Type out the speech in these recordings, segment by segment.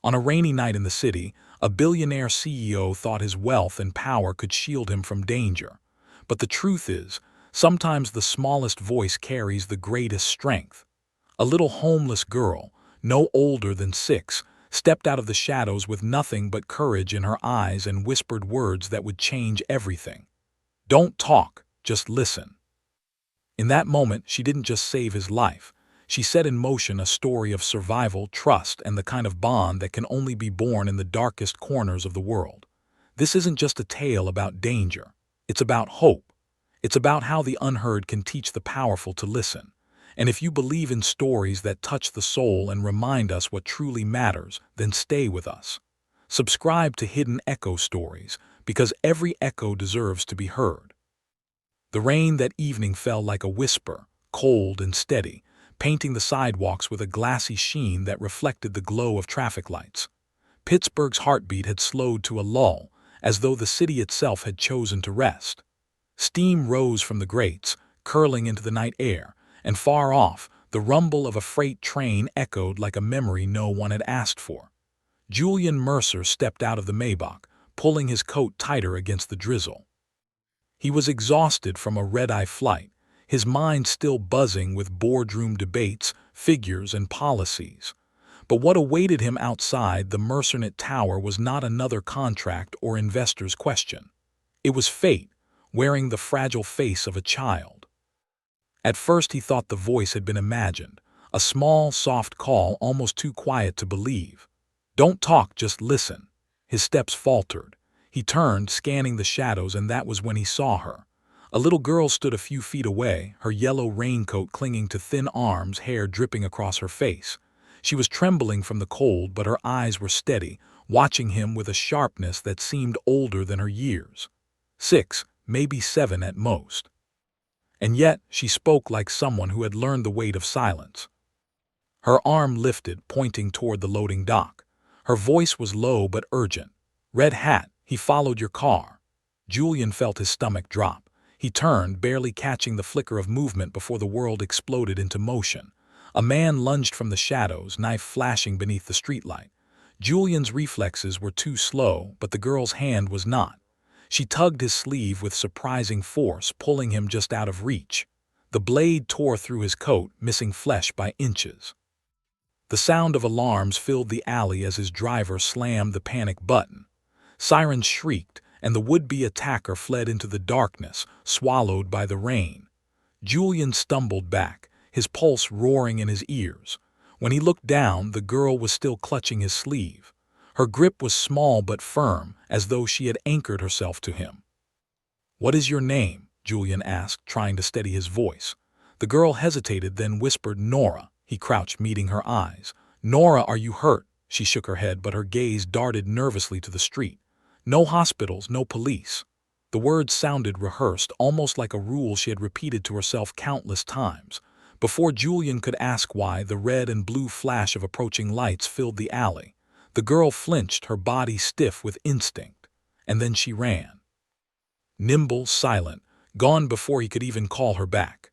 On a rainy night in the city, a billionaire CEO thought his wealth and power could shield him from danger. But the truth is, sometimes the smallest voice carries the greatest strength. A little homeless girl, no older than 6, stepped out of the shadows with nothing but courage in her eyes and whispered words that would change everything. "Don't talk, just listen." In that moment, she didn't just save his life. She set in motion a story of survival, trust, and the kind of bond that can only be born in the darkest corners of the world. This isn't just a tale about danger. It's about hope. It's about how the unheard can teach the powerful to listen. And if you believe in stories that touch the soul and remind us what truly matters, then stay with us. Subscribe to Hidden Echo Stories, because every echo deserves to be heard. The rain that evening fell like a whisper, cold and steady, painting the sidewalks with a glassy sheen that reflected the glow of traffic lights. Pittsburgh's heartbeat had slowed to a lull, as though the city itself had chosen to rest. Steam rose from the grates, curling into the night air, and far off, the rumble of a freight train echoed like a memory no one had asked for. Julian Mercer stepped out of the Maybach, pulling his coat tighter against the drizzle. He was exhausted from a red-eye flight, his mind still buzzing with boardroom debates, figures, and policies. But what awaited him outside the Mercernet Tower was not another contract or investor's question. It was fate, wearing the fragile face of a child. At first he thought the voice had been imagined, a small, soft call almost too quiet to believe. "Don't talk, just listen." His steps faltered. He turned, scanning the shadows, and that was when he saw her. A little girl stood a few feet away, her yellow raincoat clinging to thin arms, hair dripping across her face. She was trembling from the cold, but her eyes were steady, watching him with a sharpness that seemed older than her years. 6, maybe 7 at most. And yet she spoke like someone who had learned the weight of silence. Her arm lifted, pointing toward the loading dock. Her voice was low but urgent. "Red hat, he followed your car." Julian felt his stomach drop. He turned, barely catching the flicker of movement before the world exploded into motion. A man lunged from the shadows, knife flashing beneath the streetlight. Julian's reflexes were too slow, but the girl's hand was not. She tugged his sleeve with surprising force, pulling him just out of reach. The blade tore through his coat, missing flesh by inches. The sound of alarms filled the alley as his driver slammed the panic button. Sirens shrieked, and the would-be attacker fled into the darkness, swallowed by the rain. Julian stumbled back, his pulse roaring in his ears. When he looked down, the girl was still clutching his sleeve. Her grip was small but firm, as though she had anchored herself to him. "What is your name?" Julian asked, trying to steady his voice. The girl hesitated, then whispered, "Nora." He crouched, meeting her eyes. "Nora, are you hurt?" She shook her head, but her gaze darted nervously to the street. "No hospitals, no police." The words sounded rehearsed, almost like a rule she had repeated to herself countless times. Before Julian could ask why, the red and blue flash of approaching lights filled the alley. The girl flinched, her body stiff with instinct. And then she ran. Nimble, silent, gone before he could even call her back.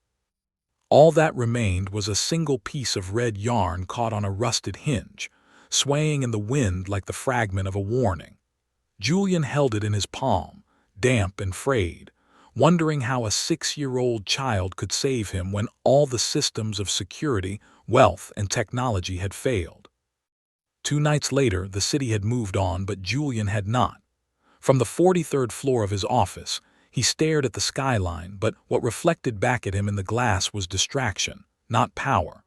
All that remained was a single piece of red yarn caught on a rusted hinge, swaying in the wind like the fragment of a warning. Julian held it in his palm, damp and frayed, wondering how a 6-year-old child could save him when all the systems of security, wealth, and technology had failed. 2 nights later, the city had moved on, but Julian had not. From the 43rd floor of his office, he stared at the skyline, but what reflected back at him in the glass was distraction, not power.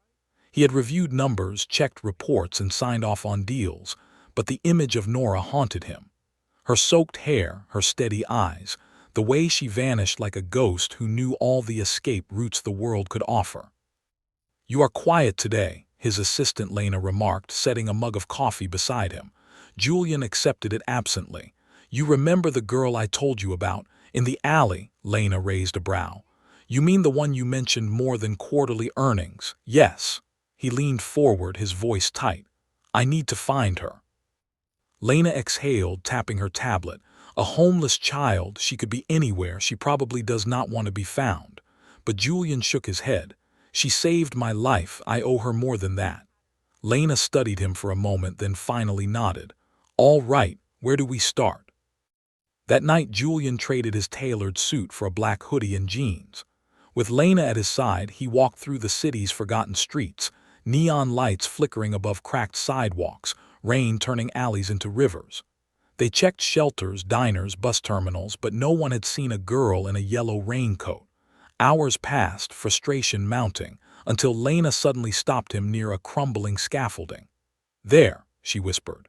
He had reviewed numbers, checked reports, and signed off on deals, but the image of Nora haunted him. Her soaked hair, her steady eyes, the way she vanished like a ghost who knew all the escape routes the world could offer. "You are quiet today," his assistant Lena remarked, setting a mug of coffee beside him. Julian accepted it absently. "You remember the girl I told you about, in the alley?" Lena raised a brow. "You mean the one you mentioned more than quarterly earnings?" "Yes." He leaned forward, his voice tight. "I need to find her." Lena exhaled, tapping her tablet. "A homeless child, she could be anywhere, she probably does not want to be found." But Julian shook his head. "She saved my life, I owe her more than that." Lena studied him for a moment, then finally nodded. All right, where do we start? That night, Julian traded his tailored suit for a black hoodie and jeans. With Lena at his side, he walked through the city's forgotten streets, neon lights flickering above cracked sidewalks, rain turning alleys into rivers. They checked shelters, diners, bus terminals, but no one had seen a girl in a yellow raincoat. Hours passed, frustration mounting, until Lena suddenly stopped him near a crumbling scaffolding. There, she whispered.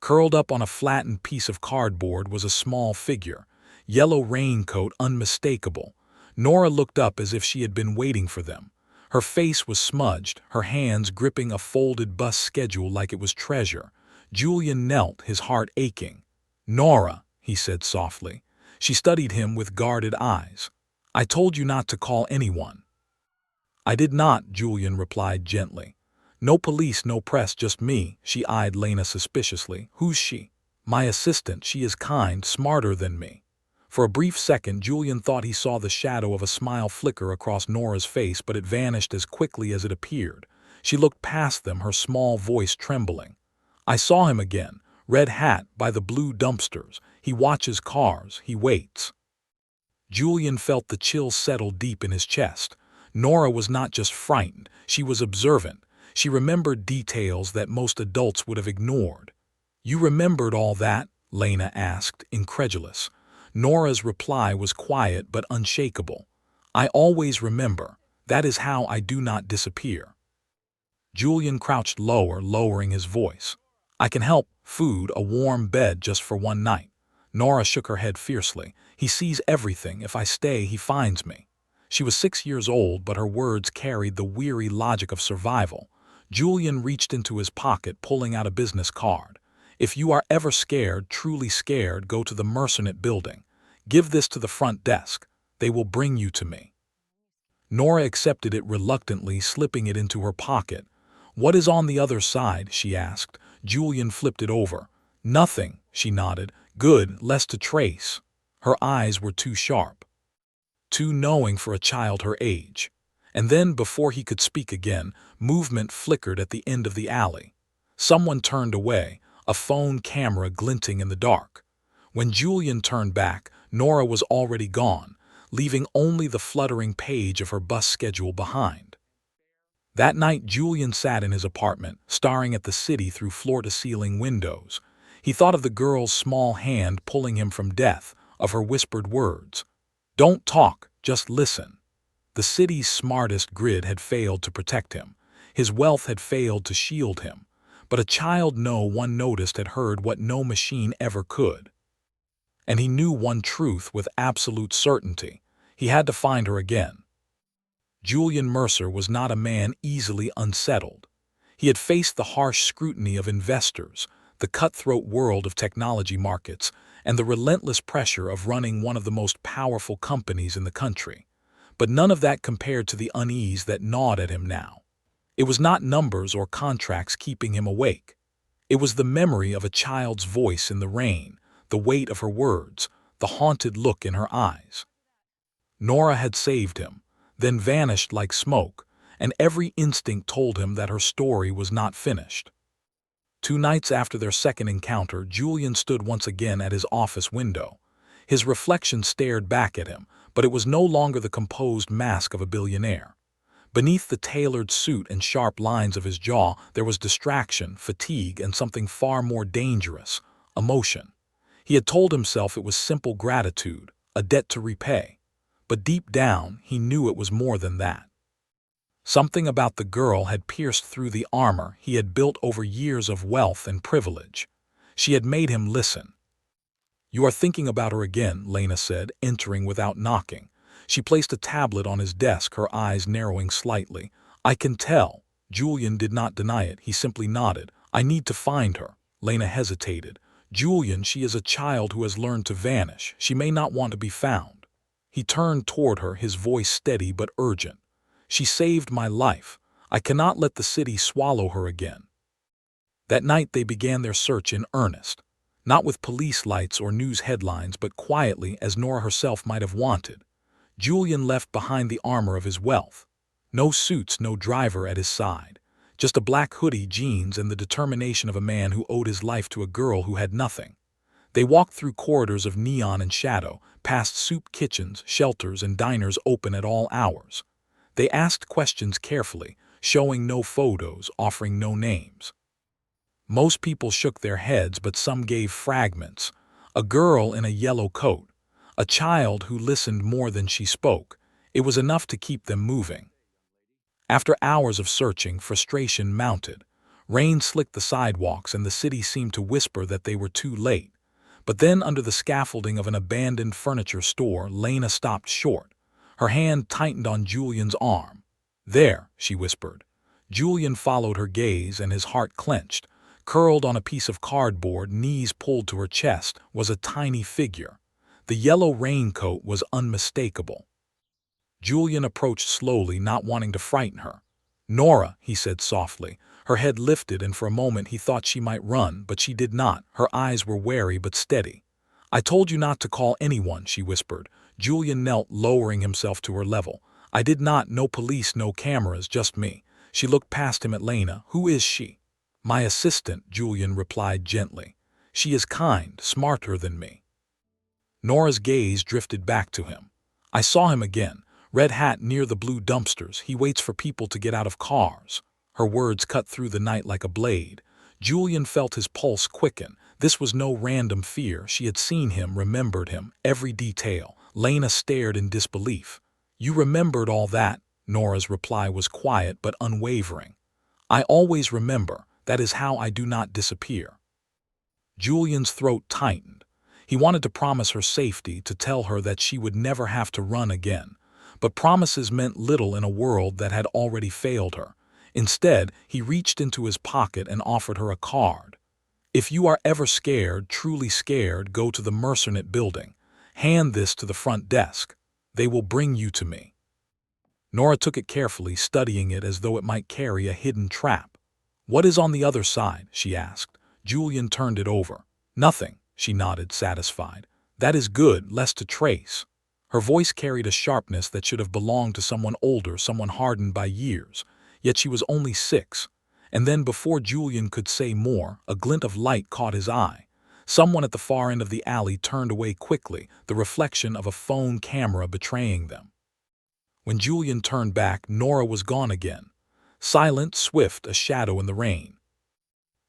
Curled up on a flattened piece of cardboard was a small figure, yellow raincoat unmistakable. Nora looked up as if she had been waiting for them. Her face was smudged, her hands gripping a folded bus schedule like it was treasure. Julian knelt, his heart aching. Nora, he said softly. She studied him with guarded eyes. I told you not to call anyone. I did not, Julian replied gently. No police, no press, just me. She eyed Lena suspiciously. Who's she? My assistant. She is kind, smarter than me. For a brief second, Julian thought he saw the shadow of a smile flicker across Nora's face, but it vanished as quickly as it appeared. She looked past them, her small voice trembling. I saw him again, red hat by the blue dumpsters. He watches cars, he waits. Julian felt the chill settle deep in his chest. Nora was not just frightened, she was observant. She remembered details that most adults would have ignored. You remembered all that? Lena asked, incredulous. Nora's reply was quiet but unshakable. I always remember. That is how I do not disappear. Julian crouched lower, lowering his voice. I can help. Food, a warm bed just for one night. Nora shook her head fiercely. He sees everything. If I stay, he finds me. She was 6 years old, but her words carried the weary logic of survival. Julian reached into his pocket, pulling out a business card. If you are ever scared, truly scared, go to the Mercenate building. Give this to the front desk. They will bring you to me. Nora accepted it reluctantly, slipping it into her pocket. What is on the other side? She asked. Julian flipped it over. Nothing, she nodded. Good, less to trace. Her eyes were too sharp, too knowing for a child her age. And then, before he could speak again, movement flickered at the end of the alley. Someone turned away, a phone camera glinting in the dark. When Julian turned back, Nora was already gone, leaving only the fluttering page of her bus schedule behind. That night, Julian sat in his apartment, staring at the city through floor-to-ceiling windows. He thought of the girl's small hand pulling him from death, of her whispered words. Don't talk, just listen. The city's smartest grid had failed to protect him. His wealth had failed to shield him. But a child no one noticed had heard what no machine ever could. And he knew one truth with absolute certainty. He had to find her again. Julian Mercer was not a man easily unsettled. He had faced the harsh scrutiny of investors, the cutthroat world of technology markets, and the relentless pressure of running one of the most powerful companies in the country. But none of that compared to the unease that gnawed at him now. It was not numbers or contracts keeping him awake. It was the memory of a child's voice in the rain, the weight of her words, the haunted look in her eyes. Nora had saved him, then vanished like smoke, and every instinct told him that her story was not finished. 2 nights after their second encounter, Julian stood once again at his office window. His reflection stared back at him, but it was no longer the composed mask of a billionaire. Beneath the tailored suit and sharp lines of his jaw, there was distraction, fatigue, and something far more dangerous, emotion. He had told himself it was simple gratitude, a debt to repay. But deep down, he knew it was more than that. Something about the girl had pierced through the armor he had built over years of wealth and privilege. She had made him listen. You are thinking about her again, Lena said, entering without knocking. She placed a tablet on his desk, her eyes narrowing slightly. I can tell. Julian did not deny it, he simply nodded. I need to find her. Lena hesitated. Julian, she is a child who has learned to vanish. She may not want to be found. He turned toward her, his voice steady but urgent. She saved my life. I cannot let the city swallow her again. That night they began their search in earnest. Not with police lights or news headlines, but quietly, as Nora herself might have wanted. Julian left behind the armor of his wealth. No suits, no driver at his side. Just a black hoodie, jeans, and the determination of a man who owed his life to a girl who had nothing. They walked through corridors of neon and shadow, past soup kitchens, shelters, and diners open at all hours. They asked questions carefully, showing no photos, offering no names. Most people shook their heads, but some gave fragments. A girl in a yellow coat. A child who listened more than she spoke. It was enough to keep them moving. After hours of searching, frustration mounted. Rain slicked the sidewalks and the city seemed to whisper that they were too late. But then, under the scaffolding of an abandoned furniture store, Lena stopped short. Her hand tightened on Julian's arm. "There," she whispered. Julian followed her gaze and his heart clenched. Curled on a piece of cardboard, knees pulled to her chest, was a tiny figure. The yellow raincoat was unmistakable. Julian approached slowly, not wanting to frighten her. "Nora," he said softly. Her head lifted, and for a moment he thought she might run, but she did not. Her eyes were wary but steady. "I told you not to call anyone," she whispered. Julian knelt, lowering himself to her level. "I did not. No police, no cameras, just me." She looked past him at Lena. "Who is she?" "My assistant," Julian replied gently. "She is kind, smarter than me." Nora's gaze drifted back to him. "I saw him again. Red hat near the blue dumpsters. He waits for people to get out of cars." Her words cut through the night like a blade. Julian felt his pulse quicken. This was no random fear. She had seen him, remembered him, every detail. Lena stared in disbelief. "You remembered all that?" Nora's reply was quiet but unwavering. "I always remember. That is how I do not disappear." Julian's throat tightened. He wanted to promise her safety, to tell her that she would never have to run again. But promises meant little in a world that had already failed her. Instead, he reached into his pocket and offered her a card. "If you are ever scared, truly scared, go to the Mercernet building. Hand this to the front desk. They will bring you to me." Nora took it carefully, studying it as though it might carry a hidden trap. "What is on the other side?" she asked. Julian turned it over. "Nothing," she nodded, satisfied. "That is good, less to trace." Her voice carried a sharpness that should have belonged to someone older, someone hardened by years. Yet she was only 6. And then, before Julian could say more, a glint of light caught his eye. Someone at the far end of the alley turned away quickly, the reflection of a phone camera betraying them. When Julian turned back, Nora was gone again. Silent, swift, a shadow in the rain.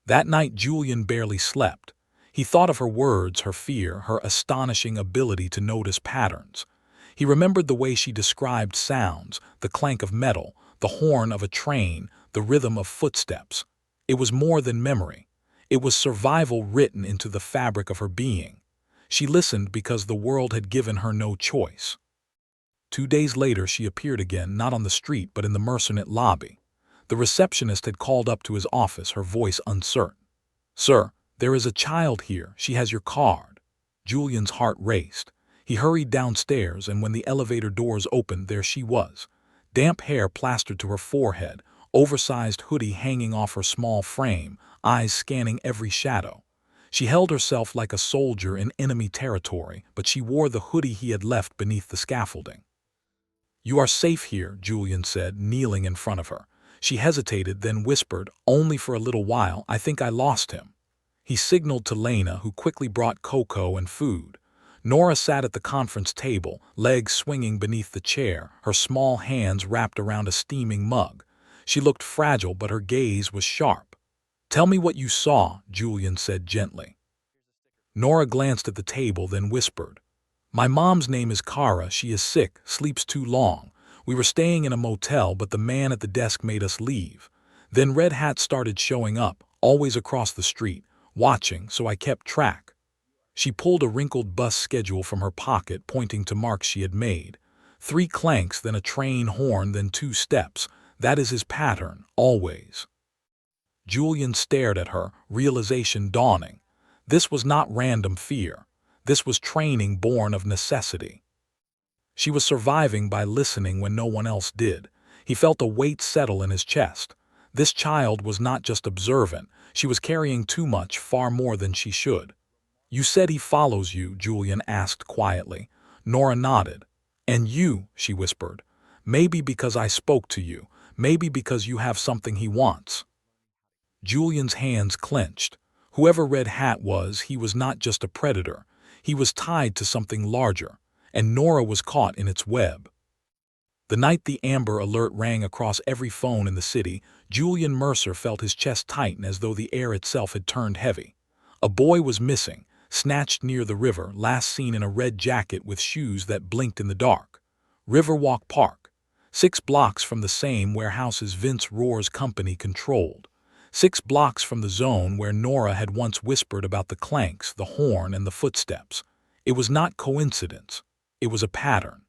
That night Julian barely slept. He thought of her words, her fear, her astonishing ability to notice patterns. He remembered the way she described sounds, the clank of metal, the horn of a train, the rhythm of footsteps. It was more than memory. It was survival written into the fabric of her being. She listened because the world had given her no choice. 2 days later she appeared again, not on the street but in the Mercernet lobby. The receptionist had called up to his office, her voice uncertain. "Sir, there is a child here. She has your card." Julian's heart raced. He hurried downstairs, and when the elevator doors opened, there she was. Damp hair plastered to her forehead, oversized hoodie hanging off her small frame, eyes scanning every shadow. She held herself like a soldier in enemy territory, but she wore the hoodie he had left beneath the scaffolding. "You are safe here," Julian said, kneeling in front of her. She hesitated, then whispered, "Only for a little while. I think I lost him." He signaled to Lena, who quickly brought cocoa and food. Nora sat at the conference table, legs swinging beneath the chair, her small hands wrapped around a steaming mug. She looked fragile, but her gaze was sharp. "Tell me what you saw," Julian said gently. Nora glanced at the table, then whispered, "My mom's name is Kara. She is sick, sleeps too long. We were staying in a motel, but the man at the desk made us leave. Then red hats started showing up, always across the street, watching, so I kept track." She pulled a wrinkled bus schedule from her pocket, pointing to marks she had made. 3 clanks, then a train horn, then 2 steps. That is his pattern, always. Julian stared at her, realization dawning. This was not random fear. This was training born of necessity. She was surviving by listening when no one else did. He felt a weight settle in his chest. This child was not just observant. She was carrying too much, far more than she should. "You said he follows you," Julian asked quietly. Nora nodded. "And you," she whispered. "Maybe because I spoke to you. Maybe because you have something he wants." Julian's hands clenched. Whoever Red Hat was, he was not just a predator. He was tied to something larger, and Nora was caught in its web. The night the Amber Alert rang across every phone in the city, Julian Mercer felt his chest tighten as though the air itself had turned heavy. A boy was missing, snatched near the river, last seen in a red jacket with shoes that blinked in the dark. Riverwalk Park, 6 blocks from the same warehouses Vince Rohr's company controlled. 6 blocks from the zone where Nora had once whispered about the clanks, the horn, and the footsteps. It was not coincidence. It was a pattern.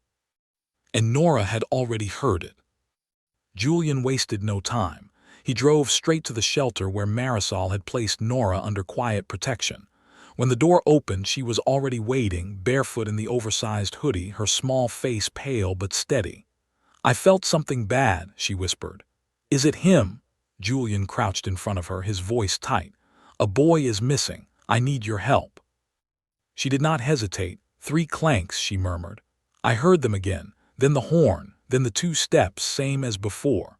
And Nora had already heard it. Julian wasted no time. He drove straight to the shelter where Marisol had placed Nora under quiet protection. When the door opened, she was already waiting, barefoot in the oversized hoodie, her small face pale but steady. "I felt something bad," she whispered. "Is it him?" Julian crouched in front of her, his voice tight. "A boy is missing. I need your help." She did not hesitate. 3 clanks, she murmured. "I heard them again. Then the horn, then the 2 steps, same as before."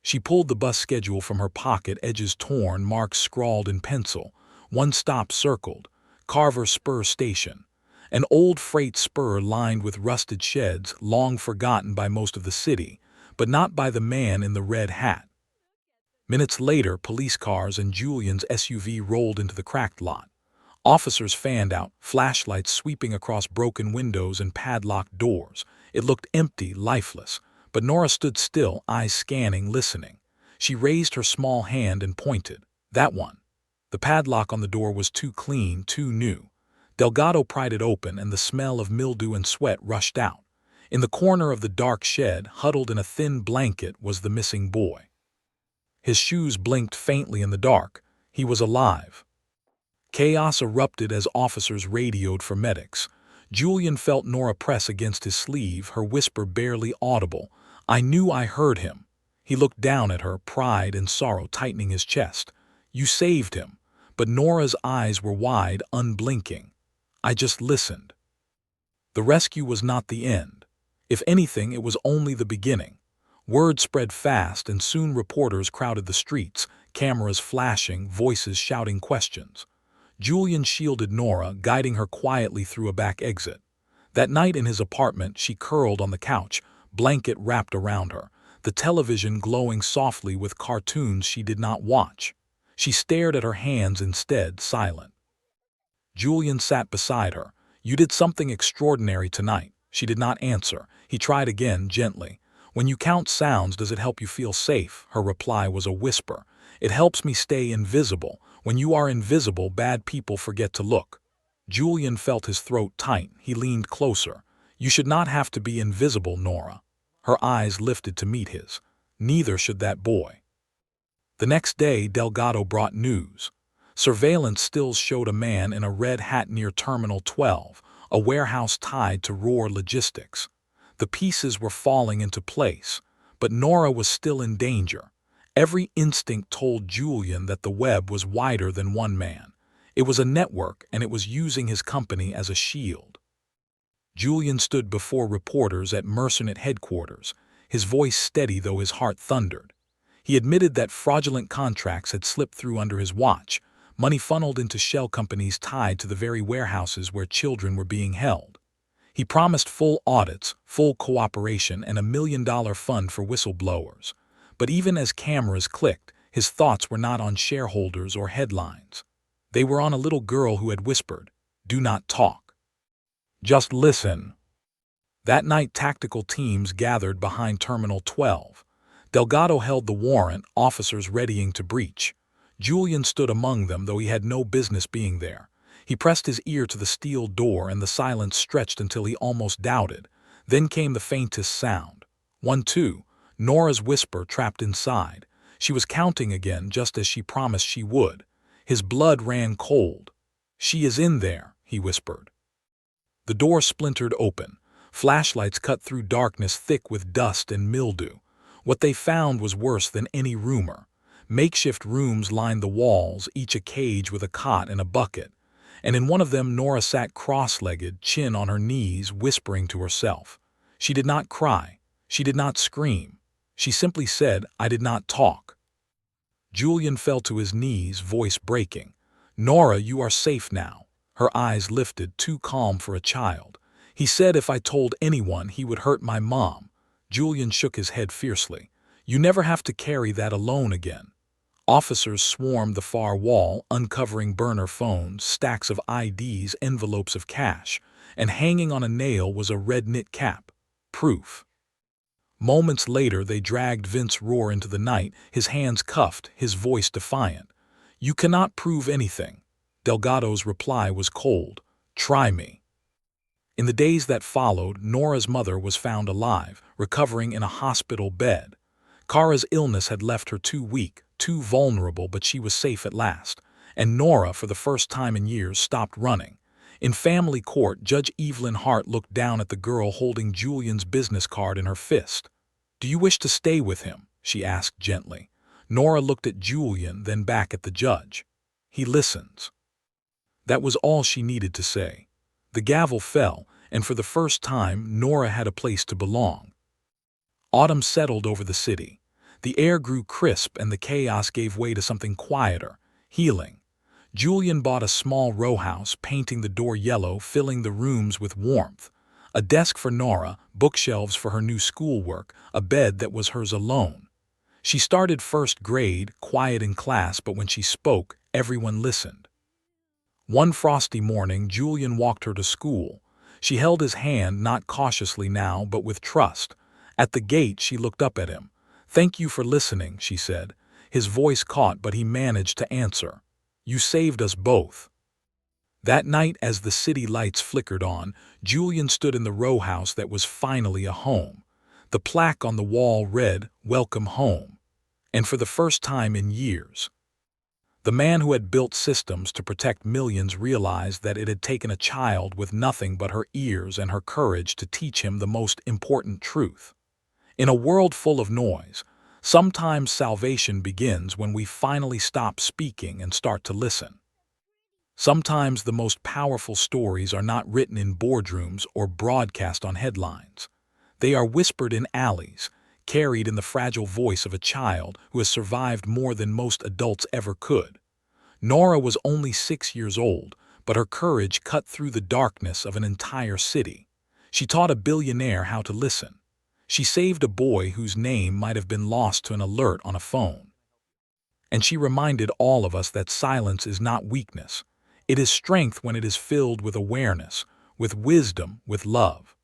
She pulled the bus schedule from her pocket, edges torn, marks scrawled in pencil. 1 stop circled, Carver Spur Station. An old freight spur lined with rusted sheds, long forgotten by most of the city, but not by the man in the red hat. Minutes later, police cars and Julian's SUV rolled into the cracked lot. Officers fanned out, flashlights sweeping across broken windows and padlocked doors. It looked empty, lifeless, but Nora stood still, eyes scanning, listening. She raised her small hand and pointed. "That one." The padlock on the door was too clean, too new. Delgado pried it open, and the smell of mildew and sweat rushed out. In the corner of the dark shed, huddled in a thin blanket, was the missing boy. His shoes blinked faintly in the dark. He was alive. Chaos erupted as officers radioed for medics. Julian felt Nora press against his sleeve, her whisper barely audible. "I knew I heard him." He looked down at her, pride and sorrow tightening his chest. "You saved him." But Nora's eyes were wide, unblinking. "I just listened." The rescue was not the end. If anything, it was only the beginning. Word spread fast, and soon reporters crowded the streets, cameras flashing, voices shouting questions. Julian shielded Nora, guiding her quietly through a back exit. That night in his apartment, she curled on the couch, blanket wrapped around her, the television glowing softly with cartoons she did not watch. She stared at her hands instead, silent. Julian sat beside her. "You did something extraordinary tonight." She did not answer. He tried again, gently. "When you count sounds, does it help you feel safe?" Her reply was a whisper. "It helps me stay invisible. When you are invisible, bad people forget to look." Julian felt his throat tight. He leaned closer. "You should not have to be invisible, Nora." Her eyes lifted to meet his. "Neither should that boy." The next day, Delgado brought news. Surveillance stills showed a man in a red hat near Terminal 12, a warehouse tied to Rohr Logistics. The pieces were falling into place, but Nora was still in danger. Every instinct told Julian that the web was wider than one man. It was a network, and it was using his company as a shield. Julian stood before reporters at Mercenate headquarters, his voice steady though his heart thundered. He admitted that fraudulent contracts had slipped through under his watch, money funneled into shell companies tied to the very warehouses where children were being held. He promised full audits, full cooperation, and $1 million fund for whistleblowers. But even as cameras clicked, his thoughts were not on shareholders or headlines. They were on a little girl who had whispered, "Do not talk. Just listen." That night, tactical teams gathered behind Terminal 12. Delgado held the warrant, officers readying to breach. Julian stood among them, though he had no business being there. He pressed his ear to the steel door, and the silence stretched until he almost doubted. Then came the faintest sound. 1, 2. Nora's whisper trapped inside. She was counting again, just as she promised she would. His blood ran cold. "She is in there," he whispered. The door splintered open. Flashlights cut through darkness thick with dust and mildew. What they found was worse than any rumor. Makeshift rooms lined the walls, each a cage with a cot and a bucket. And in one of them Nora sat cross-legged, chin on her knees, whispering to herself. She did not cry. She did not scream. She simply said, "I did not talk." Julian fell to his knees, voice breaking. "Nora, you are safe now." Her eyes lifted, too calm for a child. "He said if I told anyone, he would hurt my mom." Julian shook his head fiercely. "You never have to carry that alone again." Officers swarmed the far wall, uncovering burner phones, stacks of IDs, envelopes of cash, and hanging on a nail was a red knit cap. Proof. Moments later, they dragged Vince Rohr into the night, his hands cuffed, his voice defiant. "You cannot prove anything." Delgado's reply was cold. "Try me." In the days that followed, Nora's mother was found alive, recovering in a hospital bed. Kara's illness had left her too weak, too vulnerable, but she was safe at last. And Nora, for the first time in years, stopped running. In family court, Judge Evelyn Hart looked down at the girl holding Julian's business card in her fist. "Do you wish to stay with him?" she asked gently. Nora looked at Julian, then back at the judge. "He listens." That was all she needed to say. The gavel fell, and for the first time, Nora had a place to belong. Autumn settled over the city. The air grew crisp and the chaos gave way to something quieter, healing. Julian bought a small row house, painting the door yellow, filling the rooms with warmth. A desk for Nora, bookshelves for her new schoolwork, a bed that was hers alone. She started first grade, quiet in class, but when she spoke, everyone listened. One frosty morning, Julian walked her to school. She held his hand, not cautiously now, but with trust. At the gate, she looked up at him. "Thank you for listening," she said. His voice caught, but he managed to answer. "You saved us both." That night, as the city lights flickered on, Julian stood in the row house that was finally a home. The plaque on the wall read, "Welcome home." And for the first time in years, the man who had built systems to protect millions realized that it had taken a child with nothing but her ears and her courage to teach him the most important truth. In a world full of noise, sometimes salvation begins when we finally stop speaking and start to listen. Sometimes the most powerful stories are not written in boardrooms or broadcast on headlines. They are whispered in alleys, carried in the fragile voice of a child who has survived more than most adults ever could. Nora was only 6 years old, but her courage cut through the darkness of an entire city. She taught a billionaire how to listen. She saved a boy whose name might have been lost to an alert on a phone. And she reminded all of us that silence is not weakness. It is strength when it is filled with awareness, with wisdom, with love.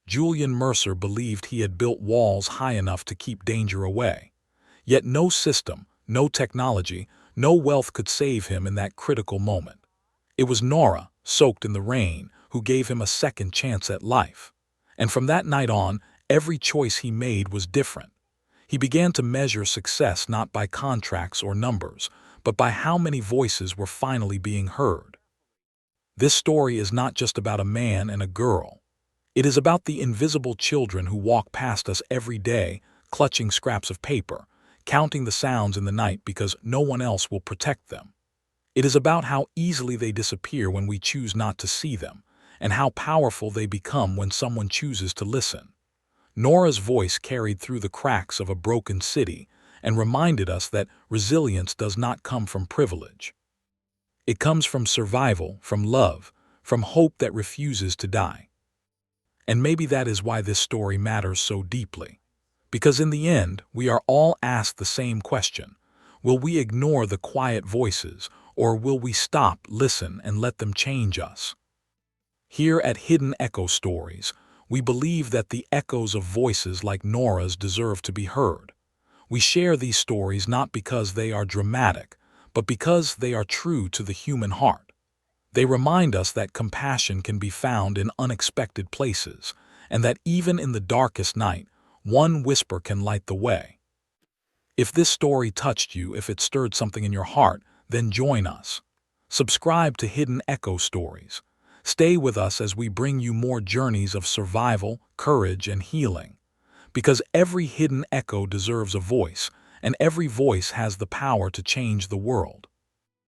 Julian Mercer believed he had built walls high enough to keep danger away. Yet no system, no technology, no wealth could save him in that critical moment. It was Nora, soaked in the rain, who gave him a second chance at life. And from that night on, every choice he made was different. He began to measure success not by contracts or numbers, but by how many voices were finally being heard. This story is not just about a man and a girl. It is about the invisible children who walk past us every day, clutching scraps of paper, counting the sounds in the night because no one else will protect them. It is about how easily they disappear when we choose not to see them, and how powerful they become when someone chooses to listen. Nora's voice carried through the cracks of a broken city and reminded us that resilience does not come from privilege. It comes from survival, from love, from hope that refuses to die. And maybe that is why this story matters so deeply. Because in the end, we are all asked the same question. Will we ignore the quiet voices, or will we stop, listen, and let them change us? Here at Hidden Echo Stories, we believe that the echoes of voices like Nora's deserve to be heard. We share these stories not because they are dramatic, but because they are true to the human heart. They remind us that compassion can be found in unexpected places, and that even in the darkest night, one whisper can light the way. If this story touched you, if it stirred something in your heart, then join us. Subscribe to Hidden Echo Stories. Stay with us as we bring you more journeys of survival, courage, and healing. Because every hidden echo deserves a voice, and every voice has the power to change the world.